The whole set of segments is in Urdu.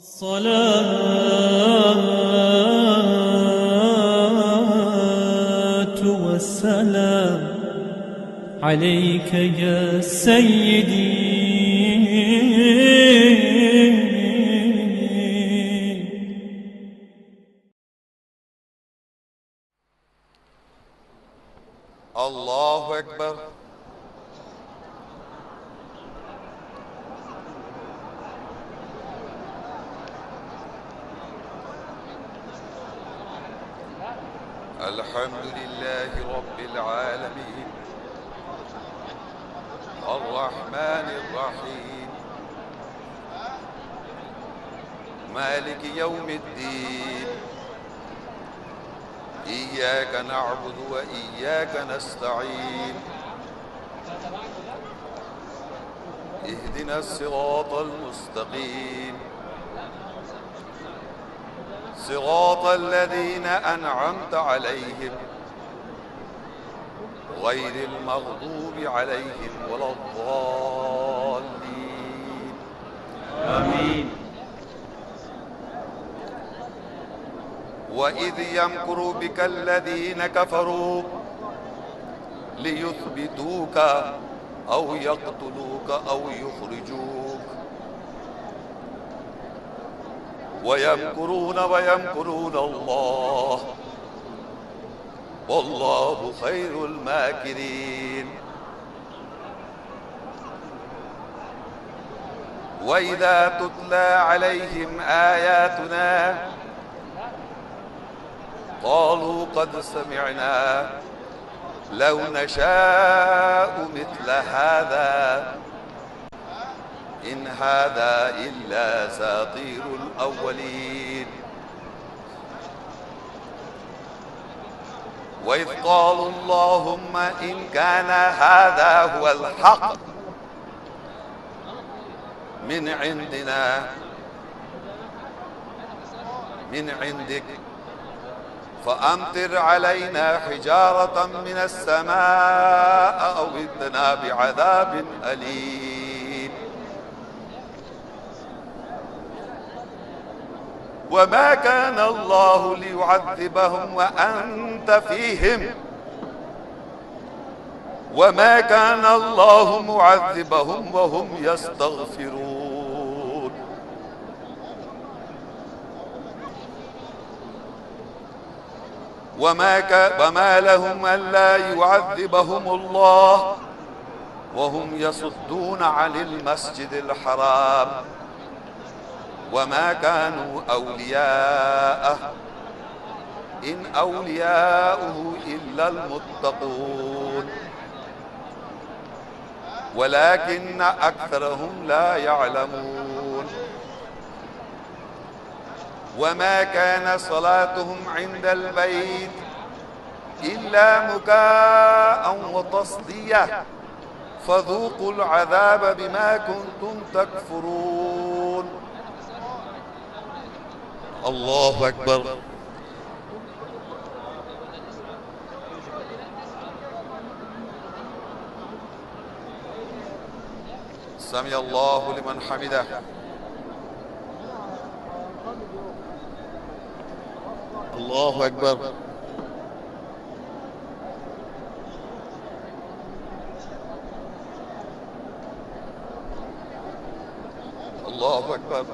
الصلاة والسلام عليك يا سيدي. الله أكبر. الحمد لله رب العالمين الرحمن الرحيم مالك يوم الدين إياك نعبد وإياك نستعين اهدنا الصراط المستقيم صراط الذين أنعمت عليهم غير المغضوب عليهم ولا الضالين آمين. وإذ يمكر بك الذين كفروا ليثبتوك أو يقتلوك أو يخرجوك ويمكرون الله والله خير الماكرين. وإذا تتلى عليهم آياتنا قالوا قد سمعنا لو نشاء مثل هذا إن هذا إلا أساطير الأولين. وإذ قالوا اللهم إن كان هذا هو الحق من عندك فأمطر علينا حجارة من السماء أو ائتنا بعذاب أليم. وما كان الله ليعذبهم وأنت فيهم وما كان الله معذبهم وهم يستغفرون. وما لهم ألا يعذبهم الله وهم يصدون عن المسجد الحرام وما كانوا أولياءه إن أولياؤه إلا المتقون ولكن أكثرهم لا يعلمون. وما كان صلاتهم عند البيت إلا مكاء وتصدية فذوقوا العذاب بما كنتم تكفرون. الله أكبر. سمع الله لمن حمده. الله أكبر. الله أكبر.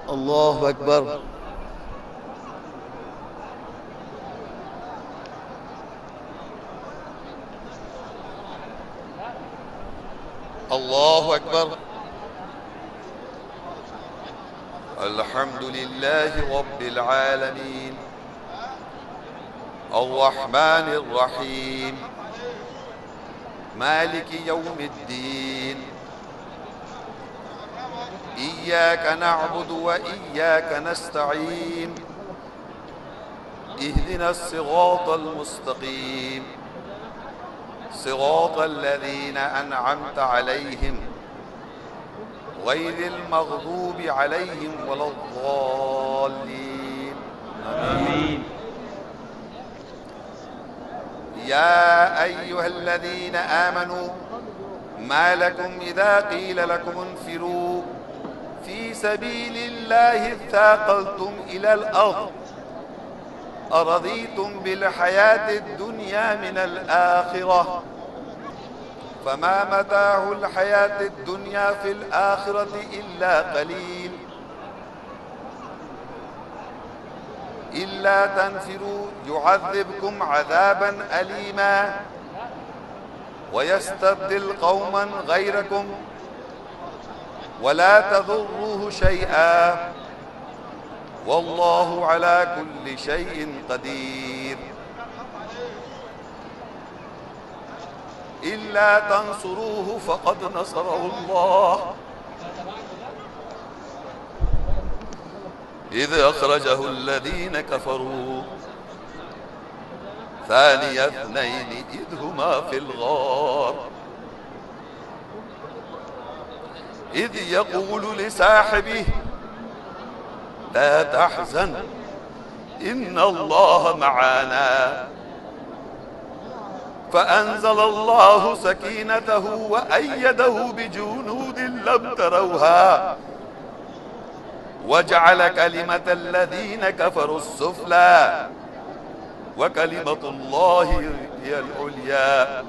الله أكبر. الله أكبر. الحمد لله رب العالمين الرحمن الرحيم مالك يوم الدين إياك نعبد وإياك نستعين اهدنا الصراط المستقيم صراط الذين أنعمت عليهم غير المغضوب عليهم ولا الضالين. آمين. يا أيها الذين آمنوا ما لكم إذا قيل لكم انفروا في سبيل الله اثاقلتم إلى الأرض أرضيتم بالحياة الدنيا من الآخرة فما متاع الحياة الدنيا في الآخرة إلا قليل إلا تنفروا يعذبكم عذابا أليما ويستبدل قوما غيركم ولا تضروه شيئا والله على كل شيء قدير إلا تنصروه فقد نصره الله إذ أخرجه الذين كفروا ثاني اثنين إذ هما في الغار إذ يقول لصاحبه لا تحزن إن الله معنا فأنزل الله سكينته وأيده بجنود لم تروها وجعل كلمة الذين كفروا السفلى وكلمة الله هي العليا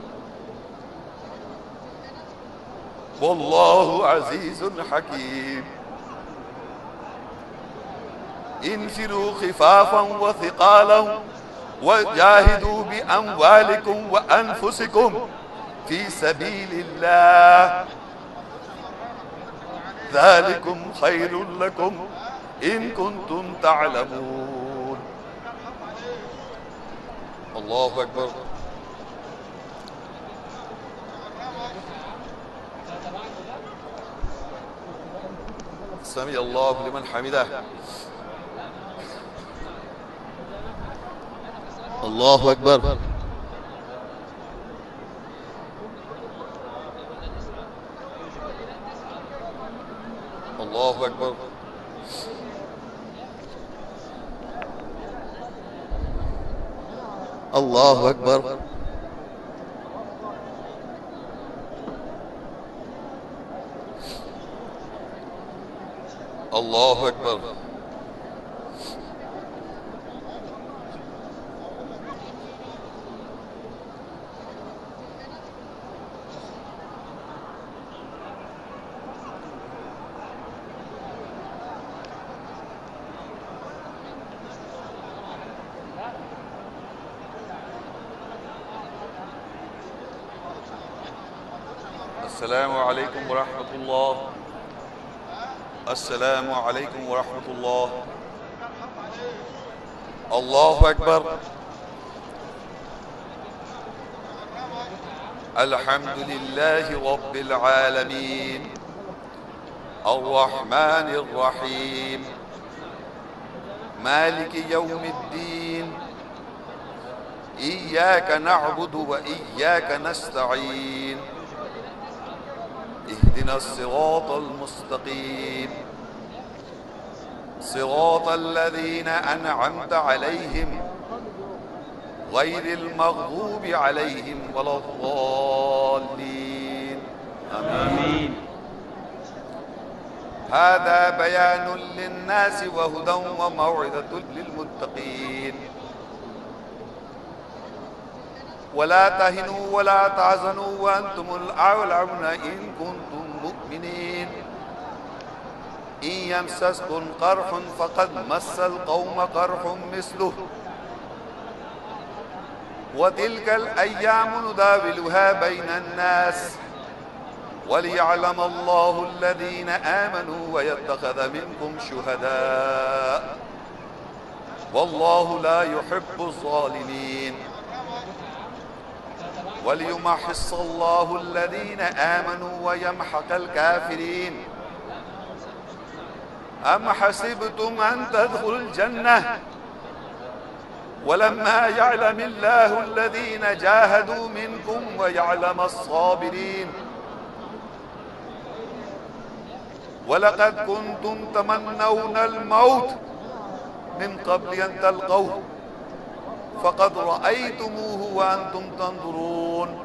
والله عزيز حكيم انفروا خفافا وثقالا وجاهدوا بأموالكم وأنفسكم في سبيل الله ذلكم خير لكم إن كنتم تعلمون الله أكبر سمع الله لمن حمده الله أكبر الله أكبر الله أكبر الله أكبر السلام عليكم ورحمة الله السلام عليكم ورحمة الله الله أكبر الحمد لله رب العالمين الرحمن الرحيم مالك يوم الدين إياك نعبد وإياك نستعين اهدنا الصراط المستقيم صراط الذين أنعمت عليهم غير المغضوب عليهم ولا الضالين آمين هذا بيان للناس وهدى وموعظة للمتقين ولا تهنوا ولا تحزنوا وأنتم الأعلون إن كنتم مؤمنين إن يمسسكم قرح فقد مس القوم قرح مثله وتلك الأيام نداولها بين الناس وليعلم الله الذين آمنوا ويتخذ منكم شهداء والله لا يحب الظالمين وليمحص الله الذين آمنوا ويمحق الكافرين أم حسبتم أن تدخلوا الجنة ولما يعلم الله الذين جاهدوا منكم ويعلم الصابرين ولقد كنتم تمنون الموت من قبل أن تلقوه فقد رأيتموه وأنتم تنظرون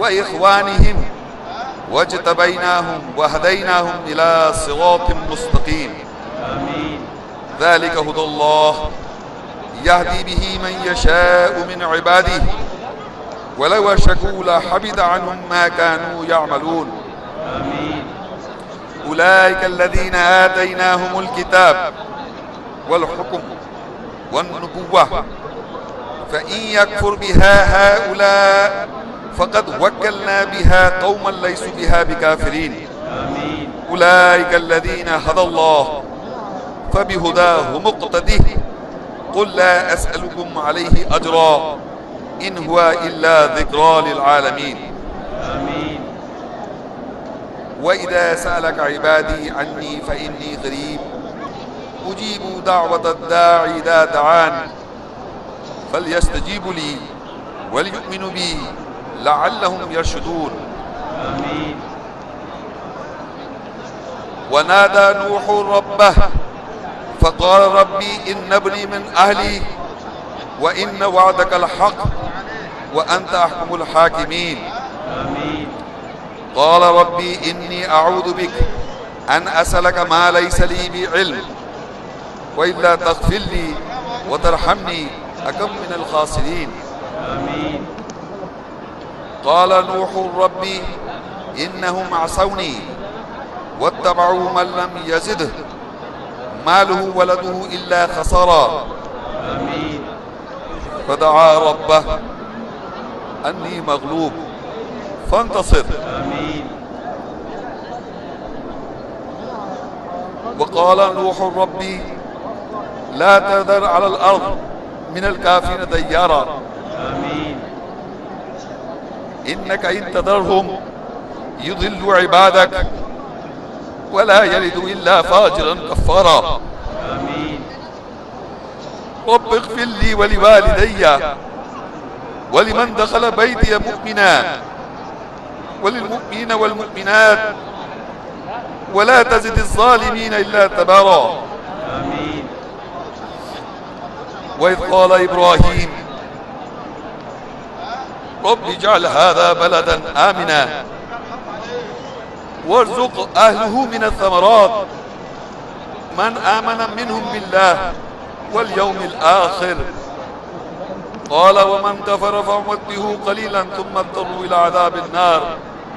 وإخوانهم واجتبيناهم وهديناهم إلى صراط مستقيم. آمين. ذلك هدى الله يهدي به من يشاء من عباده ولو أشركوا لحبط عنهم ما كانوا يعملون. آمين. أولئك الذين آتيناهم الكتاب والحكم والنبوة فإن يكفر بها هؤلاء فقد وكلنا بها قوما ليسوا بها بكافرين. آمين. أولئك الذين هدى الله فبهداه مقتده قل لا أسألكم عليه أجرا إن هو إلا ذكرى للعالمين. آمين. وإذا سألك عبادي عني فإني قريب أجيب دعوة الداعي إذا دعان فليستجيبوا لي وليؤمنوا بي لعلهم يرشدون. آمين. ونادى نوح ربه فقال ربي إن ابني من أهلي وإن وعدك الحق وأنت أحكم الحاكمين. آمين. قال ربي إني أعوذ بك أن أسألك ما ليس لي بعلم وإلا تغفر لي وترحمني أكن من الخاسرين. آمين. قال نوح ربي إنهم عصوني واتبعوا من لم يزده ماله ولده إلا خسارا. آمين. فدعا ربه أني مغلوب فانتصر. آمين. وقال نوح ربي لا تذر على الأرض من الكافرين ديارا آمين. إنك إن تذرهم يضلوا عبادك ولا يلدوا إلا فاجرا كفارا. آمين. رب اغفر لي ولوالدي ولمن دخل بيتي مؤمنا وللمؤمنين والمؤمنات ولا تزد الظالمين إلا تبارا. آمين. وإذ قال إبراهيم رب اجعل هذا بلدا آمنا وارزق أهله من الثمرات من آمن منهم بالله واليوم الآخر قال ومن كفر فأمته قليلا ثم اضطروا إلى عذاب النار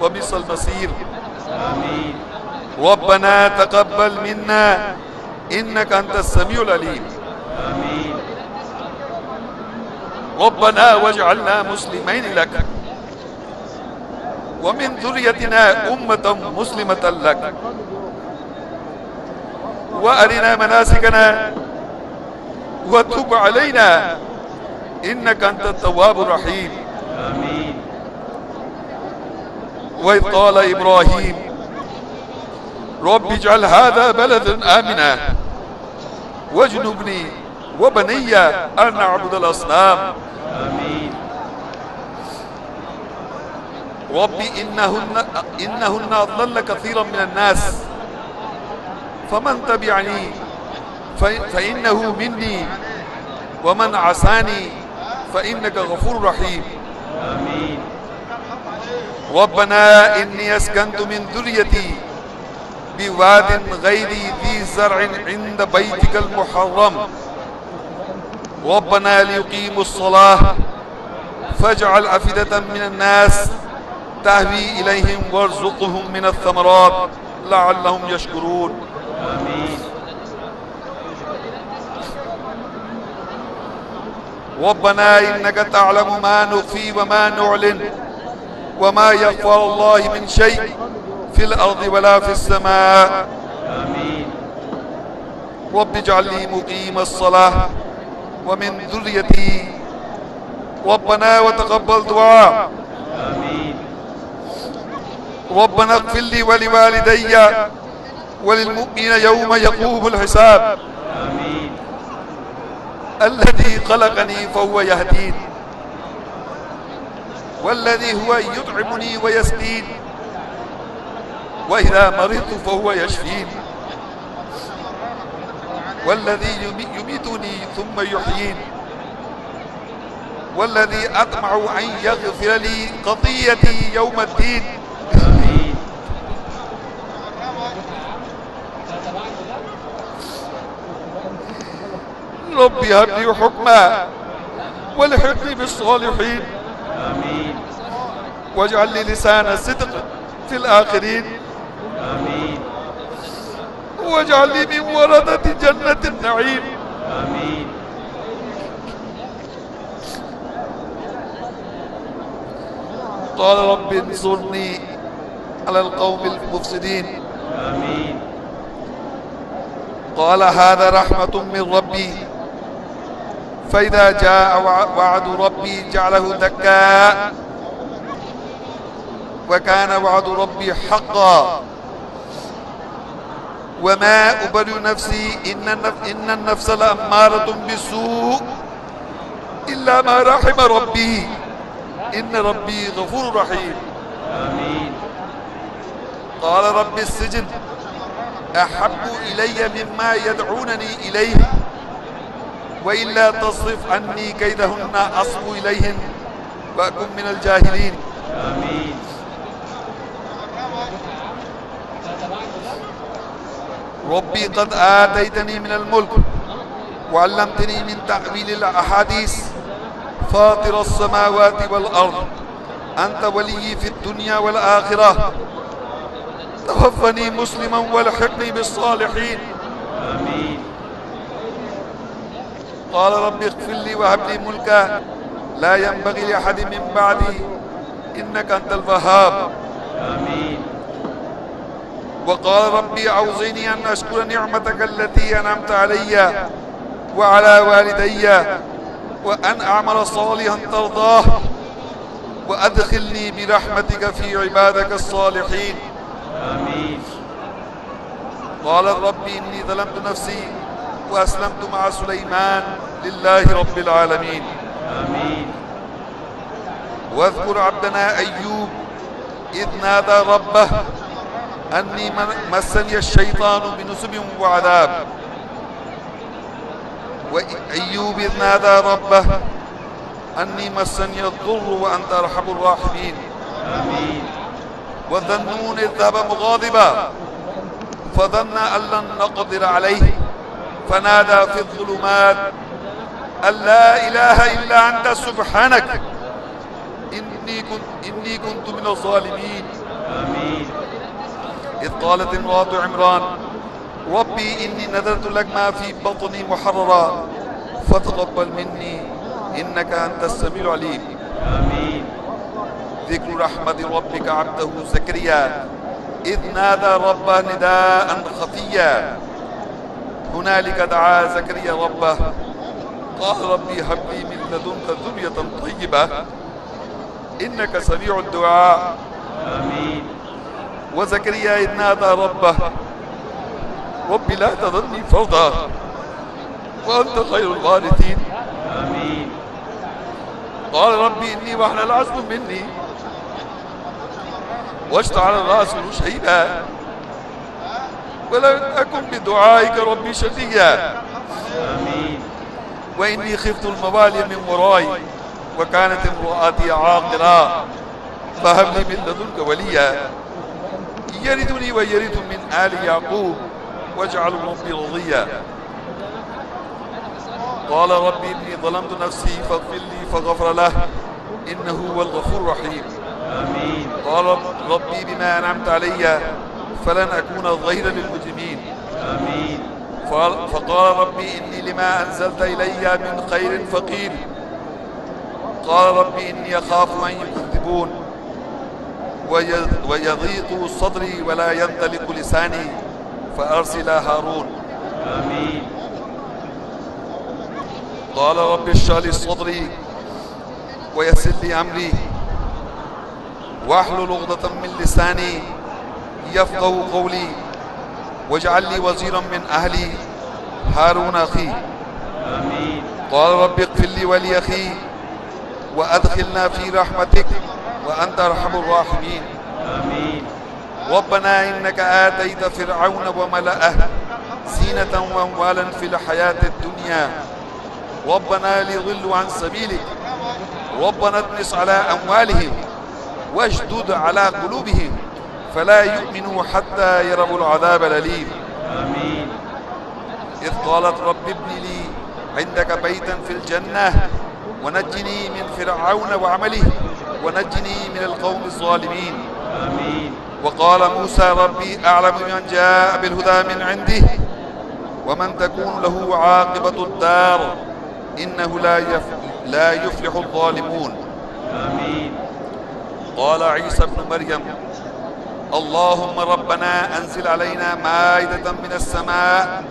وبئس المصير. آمين. ربنا تقبل منا إنك أنت السميع العليم. آمين. ربنا واجعلنا مسلمين لك ومن ذريتنا أمة مسلمة لك وأرنا مناسكنا وتب علينا إنك أنت التواب الرحيم. آمين. وإذ قال إبراهيم رب اجعل هذا بلدا آمنا واجنبني وبني أن نعبد الأصنام. آمين. رب إنهن أضلل كثيرا من الناس فمن تبعني فإنه مني ومن عصاني فإنك غفور رحيم. آمين. ربنا إني أسكنت من ذريتي بواد غير ذي زرع عند بيتك المحرم ربنا ليقيموا الصلاة فاجعل أفئدة من الناس تهوي إليهم وارزقهم من الثمرات لعلهم يشكرون. آمين. ربنا إنك تعلم ما نخفي وما نعلن وما يخفى على الله من شيء في الأرض ولا في السماء. آمين. رب اجعل لي مقيم الصلاة ومن ذريتي ربنا وتقبل دعاء. آمين. ربنا اغفر لي ولوالدي وللمؤمنين يوم يقوم الحساب. آمين. الذي خلقني فهو يهدين والذي هو يطعمني ويسقين وإذا مرضت فهو يشفين والذي يميتني ثم يحيين والذي أطمع أن يغفر لي خطيئتي يوم الدين. آمين. ربي هب لي حكما والحقني بالصالحين. آمين. واجعل لي لسان صدق في الآخرين. آمين. واجعل لي من ورثة جنة النعيم. آمين. قال رب انصرني على القوم المفسدين. آمين. قال هذا رحمة من ربي فإذا جاء وعد ربي جعله دكا وكان وعد ربي حقا وما أبرئ نفسي إن النفس لأمارة بالسوء إلا ما رحم ربي إن ربي غفور رحيم. آمين. قال رب السجن أحب إلي مما يدعونني إليه وإلا تصرف عني كيدهن أصب إليهن وأكن من الجاهلين. آمين. ربي قد آتيتني من الملك وعلمتني من تأويل الأحاديث فاطر السماوات والأرض أنت ولي في الدنيا والآخرة توفني مسلما والحقني بالصالحين. آمين. قال رب اغفر لي وهب لي ملكا لا ينبغي لأحد من بعدي إنك أنت الوهاب. آمين. وقال ربي أوزعني أن أشكر نعمتك التي أنعمت علي وعلى والدي وأن أعمل صالحا ترضاه وأدخلني برحمتك في عبادك الصالحين. آمين. قال ربي إني ظلمت نفسي وأسلمت مع سليمان لله رب العالمين. آمين. واذكر عبدنا أيوب إذ نادى ربه أني مسني الشيطان بنصب وعذاب. وأيوب إذ نادى ربه أني مسني الضر وأنت أرحم الراحمين. آمين. وذنون إذ ذهب مغاضبا فظن أن لن نقدر عليه فنادى في الظلمات أن لا إله إلا أنت سبحانك إني كنت من الظالمين. آمين. إذ قالت امرأة عمران ربي إني نذرت لك ما في بطني محررا فتقبل مني إنك أنت السميع العليم. آمين. ذكر رحمة ربك عبده زكريا إذ نادى ربه نداء خفيا هنالك دعا زكريا ربه قال ربي هب لي من لدنك ذرية طيبة إنك سميع الدعاء. آمين. وزكريا إذ نادى ربه ربي لا تذرني فردا وأنت خير الوارثين. آمين. قال ربي إني وهن العزم مني واشتعل الرأس شيبا ولم أكن بدعائك ربي شقيا. آمين. وإني خفت الموالي من ورائي وكانت امرأتي عاقرا فهب لي من لدنك وليا يرثني ويرث من آل يعقوب واجعل ربي رضيا. قال ربي إني ظلمت نفسي فاغفر لي فغفر له إنه هو الغفور الرحيم. آمين. قال ربي بما أنعمت علي فلن أكون ظهيرا للمجرمين. آمين. فقال ربي إني لما أنزلت إلي من خير فقير. قال ربي إني أخاف أن يكذبون ويضيق صدري ولا ينطلق لساني فأرسل هارون. آمين. قال رب اشرح لي صدري ويسر لي أمري واحلل عقدة من لساني يفقهوا قولي واجعل لي وزيرا من أهلي هارون أخي. آمين. قال رب اغفر لي ولأخي وأدخلنا في رحمتك وأنت أرحم الراحمين. آمين. ربنا إنك آتيت فرعون وملأه زينة وأموالا في الحياة الدنيا ربنا ليضلوا عن سبيلك ربنا اطمس على أموالهم واشدد على قلوبهم فلا يؤمنوا حتى يروا العذاب الأليم. آمين. إذ قالت رب ابن لي عندك بيتا في الجنة ونجني من فرعون وعمله ونجني من القوم الظالمين. آمين. وقال موسى ربي أعلم بمن جاء بالهدى من عنده ومن تكون له عاقبة الدار إنه لا يفلح الظالمون. آمين. قال عيسى ابن مريم اللهم ربنا أنزل علينا مائدة من السماء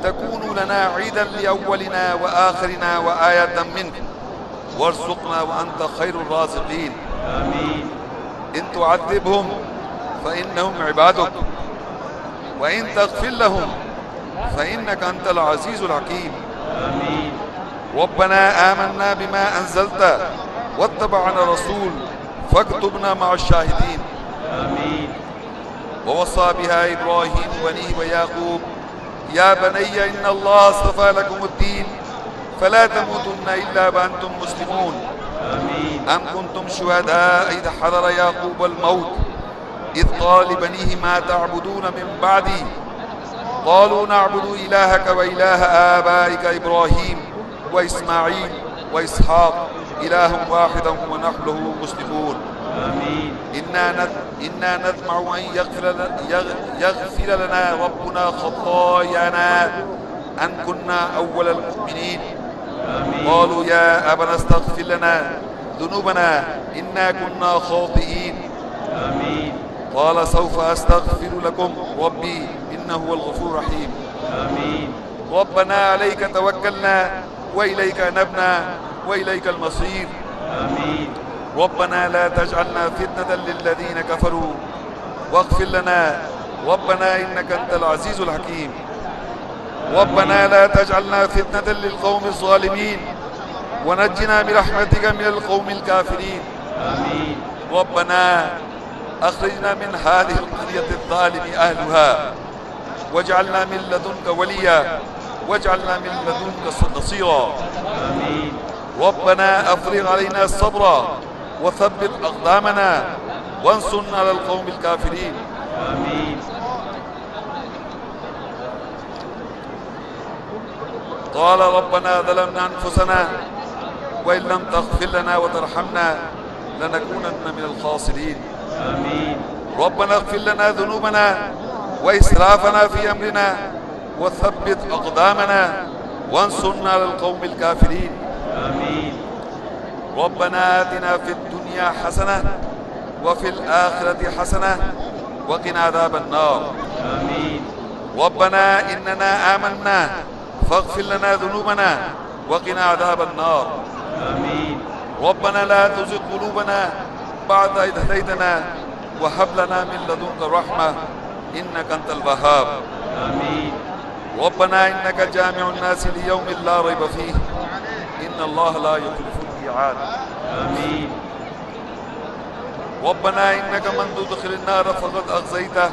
تكون لنا عيدا لأولنا وآخرنا وآية منك وارزقنا وأنت خير الرازقين. آمين. إن تعذبهم فإنهم عبادك وإن تغفر لهم فإنك أنت العزيز الحكيم. آمين. ربنا آمنا بما أنزلت واتبعنا الرسول فاكتبنا مع الشاهدين. آمين. ووصى بها إبراهيم بنيه ويعقوب يا بني إن الله اصطفى لكم الدين فلا تموتن إلا وأنتم مسلمون. آمين. أم كنتم شهداء إذ حضر يعقوب الموت إذ قال لبنيه ما تعبدون من بعدي قالوا نعبد إلهك وإله آبائك إبراهيم وإسماعيل وإسحاق إله واحدا ونحن له مسلمون. آمين. إنا نطمع أن يغفر لنا ربنا خطايانا أن كنا أول المؤمنين. آمين. قالوا يا أبنا استغفر لنا ذنوبنا إنا كنا خاطئين. آمين. قال سوف أستغفر لكم ربي إنه هو الغفور الرحيم. آمين. ربنا عليك توكلنا وإليك أنبنا وإليك المصير. آمين. ربنا لا تجعلنا فتنة للذين كفروا واغفر لنا ربنا إنك أنت العزيز الحكيم. ربنا لا تجعلنا فتنة للقوم الظالمين ونجنا برحمتك من القوم الكافرين. آمين. ربنا أخرجنا من هذه القرية الظالم أهلها واجعلنا من لدنك وليا واجعلنا من لدنك نصيرا. آمين. ربنا أفرغ علينا صبرا وثبت أقدامنا وانصرنا على القوم الكافرين. آمين. قال ربنا ظلمنا أنفسنا وإن لم تغفر لنا وترحمنا لنكونن من الخاسرين. آمين. ربنا اغفر لنا ذنوبنا وإسرافنا في أمرنا وثبت أقدامنا وانصرنا على القوم الكافرين. آمين. ربنا آتنا في الدنيا حسنة وفي الآخرة حسنة وقنا عذاب النار. آمين. ربنا إننا آمنا فاغفر لنا ذنوبنا وقنا عذاب النار. آمين. ربنا لا تزغ قلوبنا بعد إذ هديتنا وهب لنا من لدنك رحمة إنك أنت الوهاب. آمين. ربنا إنك جامع الناس ليوم لا ريب فيه إن الله لا يخلف الميعاد. آمين. ربنا إنك من تدخل النار فقد أخزيته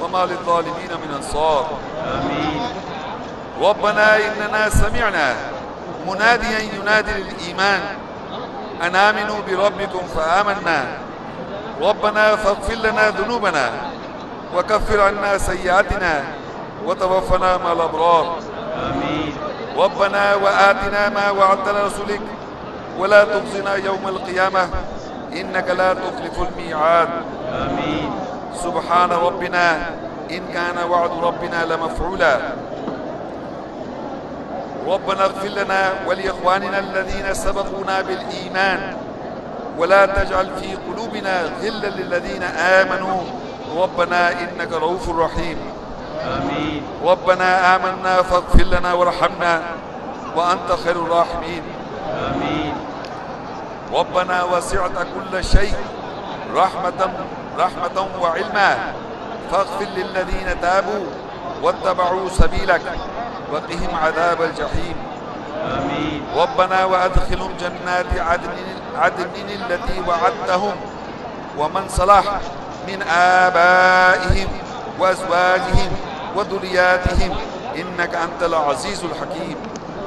وما للظالمين من أنصار. آمين. ربنا إننا سمعنا مناديا ينادي للإيمان أن آمنوا بربكم فآمنا. ربنا فاغفر لنا ذنوبنا وكفر عنا سيئاتنا وتوفنا مع الأبرار. آمين. ربنا وآتنا ما وعدتنا رسلك ولا تخزنا يوم القيامة إنك لا تخلف الميعاد. آمين. سبحان ربنا إن كان وعد ربنا لمفعولا. ربنا اغفر لنا ولإخواننا الذين سبقونا بالإيمان ولا تجعل في قلوبنا غلا للذين آمنوا ربنا إنك رؤوف رحيم. آمين. ربنا آمنا فاغفر لنا وارحمنا وأنت خير الراحمين. آمين. ربنا وسعت كل شيء رحمة وعلما فاغفر للذين تابوا واتبعوا سبيلك وقهم عذاب الجحيم. آمين. ربنا وأدخلهم جنات عدن التي وعدتهم ومن صلح من آبائهم وأزواجهم وذرياتهم إنك أنت العزيز الحكيم.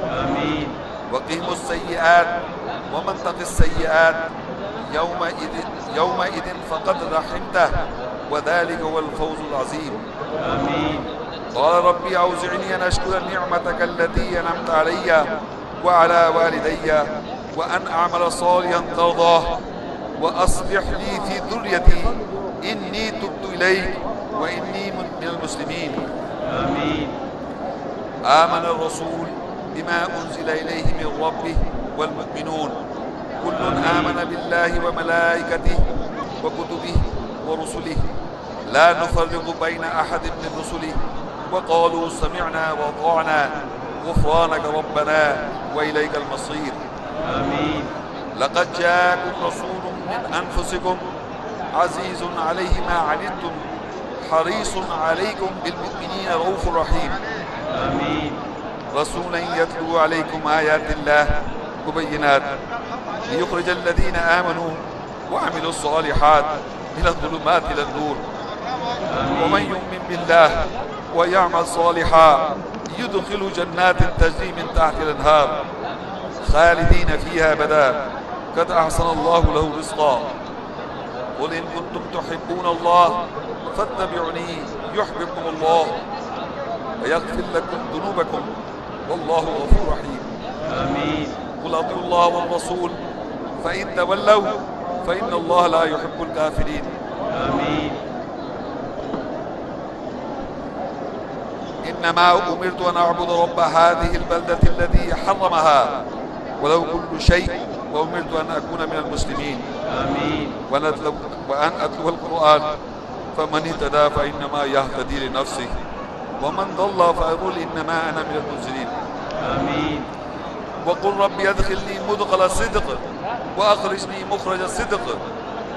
آمين. وقهم السيئات ومن تق السيئات يومئذ فقد رحمته وذلك هو الفوز العظيم. آمين. قال ربي أوزعني أن أشكر نعمتك التي أنعمت علي وعلى والدي وأن أعمل صالحا ترضاه وأصلح لي في ذريتي إني تبت إليك وإني من المسلمين. آمين. آمن الرسول بما أنزل إليه من ربه والمؤمنون كل آمن بالله وملائكته وكتبه ورسله لا نفرق بين أحد من رسله وقالوا سمعنا وأطعنا غفرانك ربنا وإليك المصير. آمين. لقد جاءكم رسول من أنفسكم عزيز عليه ما عنتم حريص عليكم بالمؤمنين رؤوف رحيم. آمين. رسولا يتلو عليكم آيات الله مبينات ليخرج الذين آمنوا وعملوا الصالحات من الظلمات إلى النور ومن يؤمن بالله ويعمل صالحا يدخل جنات تجري من تحت الأنهار خالدين فيها أبدا قد أحسن الله له رزقا. قل إن كنتم تحبون الله فاتبعوني يحببكم الله ويغفر لكم ذنوبكم والله غفور رحيم. آمين. قل أطيعوا الله والرسول فإن تولوا فإن الله لا يحب الكافرين. آمين. إنما أمرت أن أعبد رب هذه البلدة الذي حرمها وله كل شيء وأمرت أن أكون من المسلمين. آمين. وأن أتلو القرآن فمن اهتدى فإنما يهتدي لنفسه ومن ضل فأقول إنما أنا من المنزلين. آمين. وقل ربي أدخلني مدخل صدق وأخرجني مخرج صدق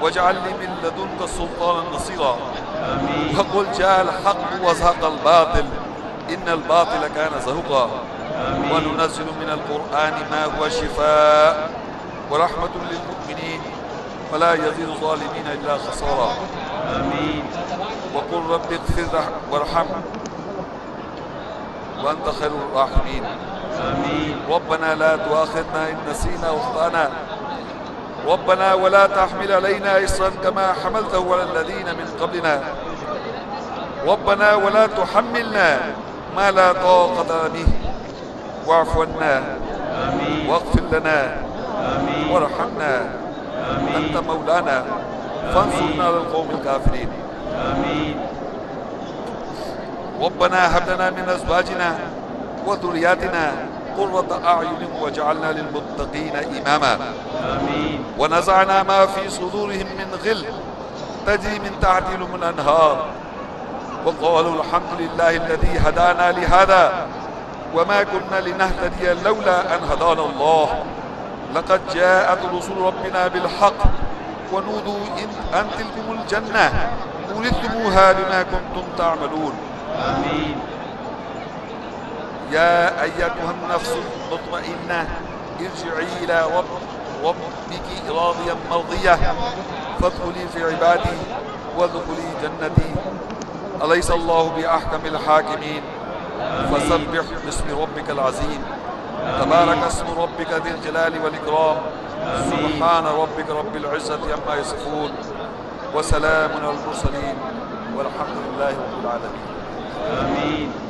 واجعل لي من لدنك سلطانا نصيرا. آمين. وقل جاء الحق وزهق الباطل إن الباطل كان زهقا. آمين. وننزل من القرآن ما هو شفاء ورحمة للمؤمنين ولا يزيد الظالمين إلا خسارا. آمين. وقل رب اغفر وارحم وأنت خير الراحمين. آمين. ربنا لا تؤاخذنا إن نسينا واخطأنا ربنا ولا تحمل علينا إصرا كما حملته على الذين من قبلنا ربنا ولا تحملنا ما لا طاقة لنا به واعف عنا آمين. واغفر لنا آمين. وارحمنا آمين. أنت مولانا فانصرنا على القوم الكافرين. آمين. ربنا هب لنا من أزواجنا وذرياتنا قرة أعين واجعلنا للمتقين إماما. آمين. ونزعنا ما في صدورهم من غل تجري من تحتهم الأنهار وقالوا الحمد لله الذي هدانا لهذا وما كنا لنهتدي لولا أن هدانا الله لقد جاءت رسل ربنا بالحق ونودوا أن تلكم الجنة ورثتموها بما كنتم تعملون. آمين. يا أيتها النفس المطمئنة ارجعي إلى ربك راضيا مرضية فادخلي في عبادي وادخلي جنتي أليس الله بأحكم الحاكمين. فسبح باسم ربك العظيم تبارك اسم ربك ذي الجلال والإكرام. سبحان ربك رب العزة عما يصفون وسلام على المرسلين والحمد لله رب العالمين. آمين.